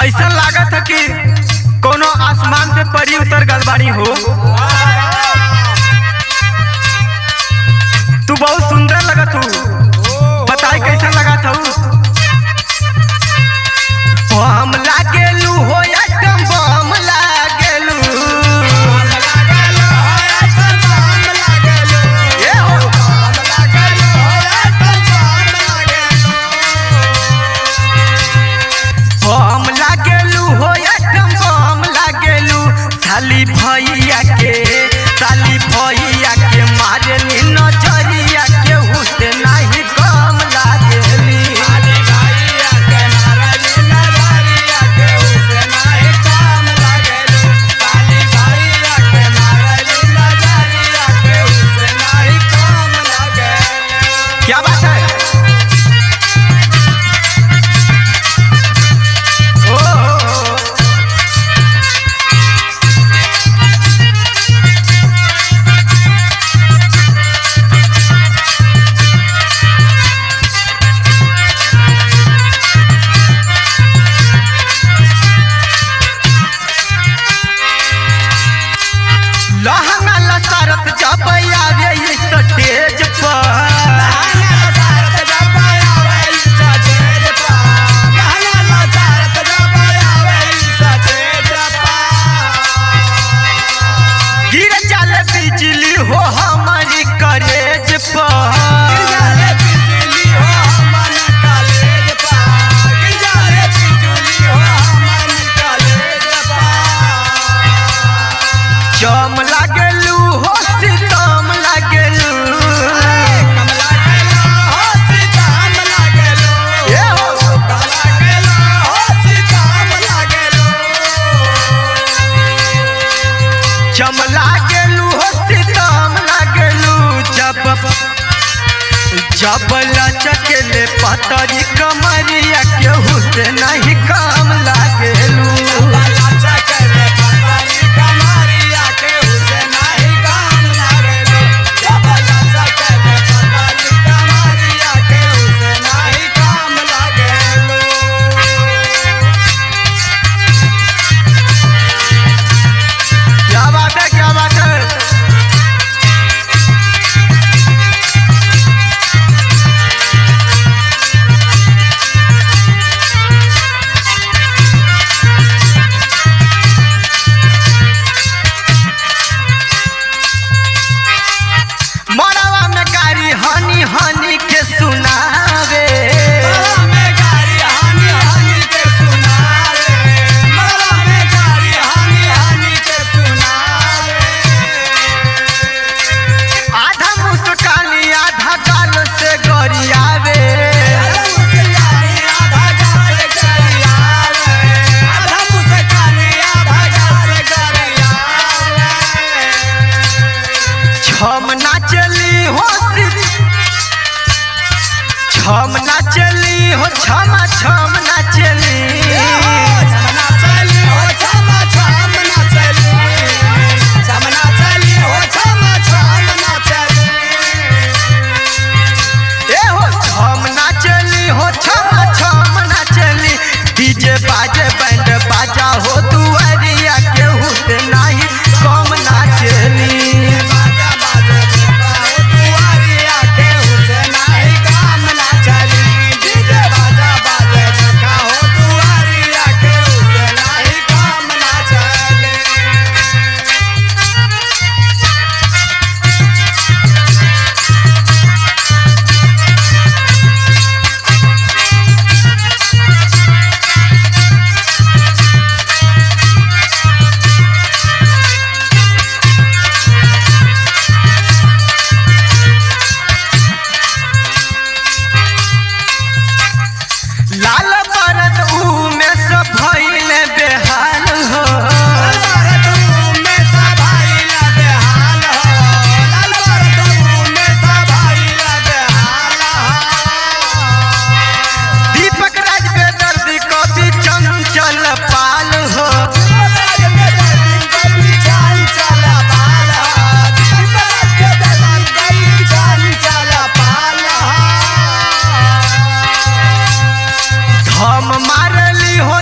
ऐसा लागत है कि कोनो आसमान से परी उतर गल बाड़ी हो। तू बहुत सुंदर लगत हूँ, बताई कैसा लगत हूँ। बम लागेलू हो एकदम बम लागेलू, बम लागेलू हो एकदम बम लागेलू। साली भैया के मारली नजरिया के हुसे नहीं कम लागेली। क्या बात है? लहंगा लसारत जब आवे स्टेज पर, गिर जाले बिजली हो हमारी करेज पर। जम लागेलू हो सीतम लागेलू, जम लागेलू हो सीतम लागेलू। जब लचकेले पतरी कमरिया केहू से नहीं कम लागेलू। क्या बात है, क्या बात है? मरवा में गाड़ी हनी हनी के सुनावे, आधा मुस्कानी आधा गाल से गरियावे। छम नाचली हो छम नाचली हो छमा छम नाचली, छम नाचली हो छमा छम नाचली। डीजे बाजे बैंड बाजा हो दुआरिया केहू से नहीं कम नाचली। लाल बरत में सब भइले बेहाल हो, दीपक राज बेदर्दी कवि चंचल पाल हो। हम मारली हो